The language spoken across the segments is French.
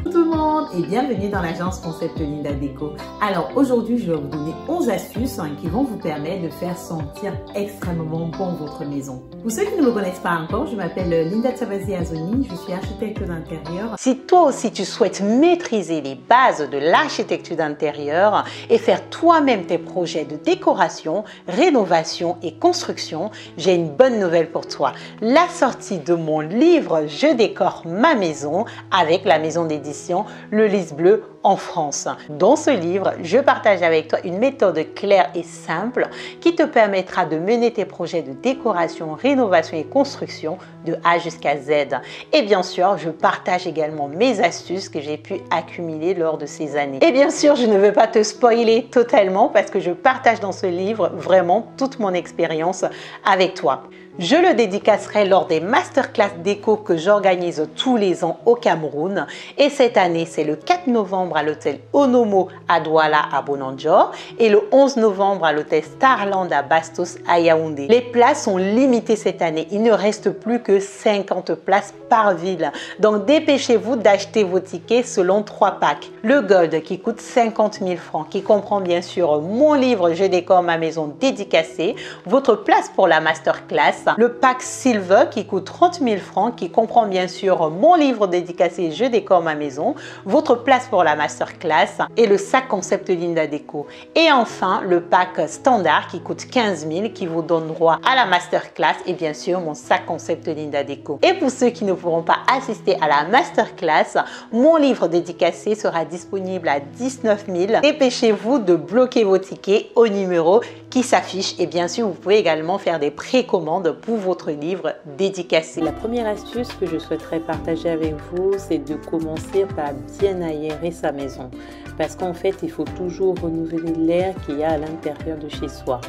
Tout le monde et bienvenue dans l'agence Concept Linda Déco. Alors aujourd'hui je vais vous donner 11 astuces qui vont vous permettre de faire sentir extrêmement bon votre maison. Pour ceux qui ne me connaissent pas encore, je m'appelle Linda Tsavazi Azoni, je suis architecte d'intérieur. Si toi aussi tu souhaites maîtriser les bases de l'architecture d'intérieur et faire toi-même tes projets de décoration, rénovation et construction, j'ai une bonne nouvelle pour toi. La sortie de mon livre Je décore ma maison avec la maison d'édition Le Lys Bleu en France. Dans ce livre, je partage avec toi une méthode claire et simple qui te permettra de mener tes projets de décoration, rénovation et construction de A jusqu'à Z. Et bien sûr, je partage également mes astuces que j'ai pu accumuler lors de ces années. Et bien sûr, je ne veux pas te spoiler totalement parce que je partage dans ce livre vraiment toute mon expérience avec toi. Je le dédicacerai lors des masterclass déco que j'organise tous les ans au Cameroun. Et cette année, c'est le 4 novembre à l'hôtel Onomo à Douala à Bonanjor et le 11 novembre à l'hôtel Starland à Bastos à Yaoundé. Les places sont limitées cette année. Il ne reste plus que 50 places par ville. Donc dépêchez-vous d'acheter vos tickets selon 3 packs. Le Gold qui coûte 50 000 francs, qui comprend bien sûr mon livre Je décore ma maison dédicacé, votre place pour la masterclass. Le pack Silver qui coûte 30 000 francs, qui comprend bien sûr mon livre dédicacé Je décore ma maison, votre place pour la masterclass et le sac Concept Linda Déco. Et enfin, le pack standard qui coûte 15 000, qui vous donne droit à la masterclass et bien sûr mon sac Concept Linda Déco. Et pour ceux qui ne pourront pas assister à la masterclass, mon livre dédicacé sera disponible à 19 000. Dépêchez-vous de bloquer vos tickets au numéro qui s'affiche et bien sûr vous pouvez également faire des précommandes pour votre livre dédicacé. La première astuce que je souhaiterais partager avec vous, c'est de commencer par bien aérer sa maison. Parce qu'en fait, il faut toujours renouveler l'air qu'il y a à l'intérieur de chez soi.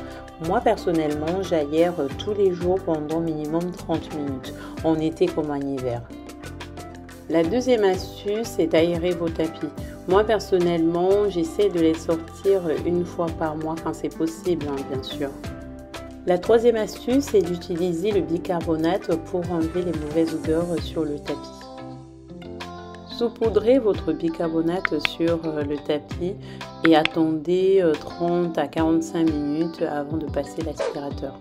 Moi, personnellement, j'aère tous les jours pendant minimum 30 minutes, en été comme en hiver. La deuxième astuce, c'est d'aérer vos tapis. Moi, personnellement, j'essaie de les sortir une fois par mois quand c'est possible, bien sûr. La troisième astuce, c'est d'utiliser le bicarbonate pour enlever les mauvaises odeurs sur le tapis. Saupoudrez votre bicarbonate sur le tapis et attendez 30 à 45 minutes avant de passer l'aspirateur.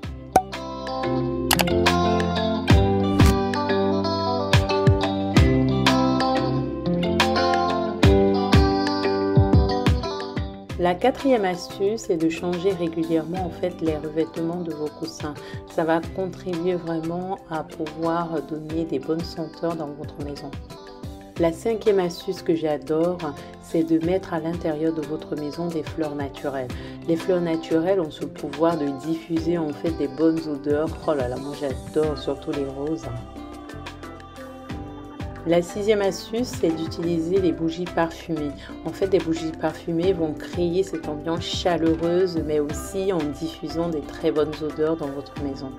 La quatrième astuce est de changer régulièrement les revêtements de vos coussins. Ça va contribuer vraiment à pouvoir donner des bonnes senteurs dans votre maison. La cinquième astuce que j'adore, c'est de mettre à l'intérieur de votre maison des fleurs naturelles. Les fleurs naturelles ont ce pouvoir de diffuser des bonnes odeurs. Oh là là, moi j'adore, surtout les roses. La sixième astuce, c'est d'utiliser les bougies parfumées. Les bougies parfumées vont créer cette ambiance chaleureuse, mais aussi en diffusant des très bonnes odeurs dans votre maison.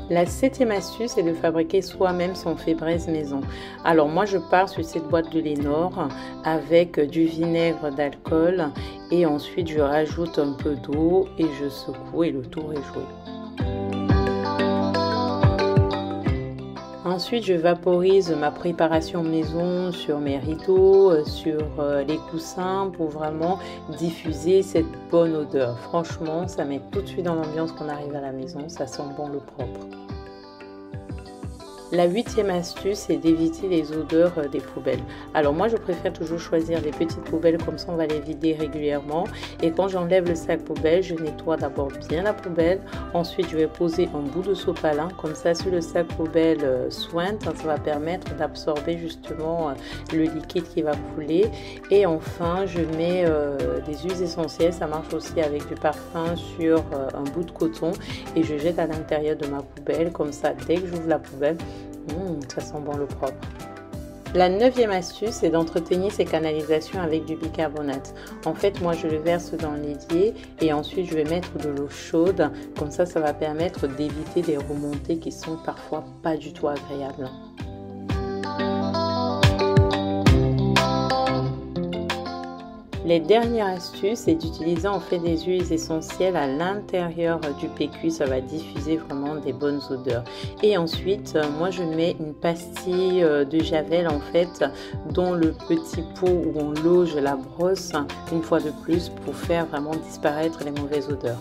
La septième astuce est de fabriquer soi-même son fait braise maison. Alors moi je pars sur cette boîte de Lénore avec du vinaigre d'alcool et ensuite je rajoute un peu d'eau et je secoue et le tour est joué. Ensuite, je vaporise ma préparation maison sur mes rideaux, sur les coussins pour vraiment diffuser cette bonne odeur. Franchement, ça met tout de suite dans l'ambiance qu'on arrive à la maison, ça sent bon le propre. La huitième astuce, c'est d'éviter les odeurs des poubelles. Alors moi, je préfère toujours choisir des petites poubelles, comme ça on va les vider régulièrement. Et quand j'enlève le sac poubelle, je nettoie d'abord bien la poubelle. Ensuite, je vais poser un bout de sopalin. Comme ça, si le sac poubelle sointe, ça va permettre d'absorber justement le liquide qui va couler. Et enfin, je mets des huiles essentielles. Ça marche aussi avec du parfum sur un bout de coton. Et je jette à l'intérieur de ma poubelle. Comme ça, dès que j'ouvre la poubelle, Ça sent bon le propre. La 9e astuce, c'est d'entretenir ces canalisations avec du bicarbonate. En fait, moi, je le verse dans l'évier et ensuite, je vais mettre de l'eau chaude. Comme ça va permettre d'éviter des remontées qui sont parfois pas du tout agréables. Les dernières astuces, c'est d'utiliser en fait des huiles essentielles à l'intérieur du PQ. Ça va diffuser vraiment des bonnes odeurs. Et ensuite, moi je mets une pastille de javel en fait dans le petit pot où on loge la brosse une fois de plus pour faire vraiment disparaître les mauvaises odeurs.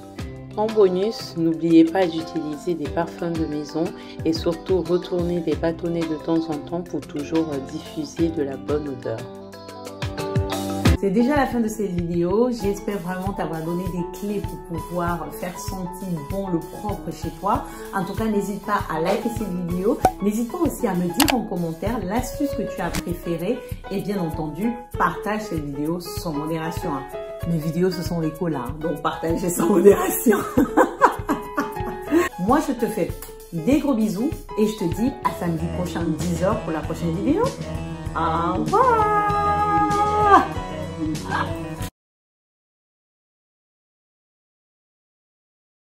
En bonus, n'oubliez pas d'utiliser des parfums de maison et surtout retourner les bâtonnets de temps en temps pour toujours diffuser de la bonne odeur. C'est déjà la fin de cette vidéo. J'espère vraiment t'avoir donné des clés pour pouvoir faire sentir bon le propre chez toi. En tout cas, n'hésite pas à liker cette vidéo. N'hésite pas aussi à me dire en commentaire l'astuce que tu as préférée. Et bien entendu, partage cette vidéo sans modération. Mes vidéos, ce sont les colas, donc partagez sans modération. Moi, je te fais des gros bisous et je te dis à samedi prochain 10h pour la prochaine vidéo. Au revoir.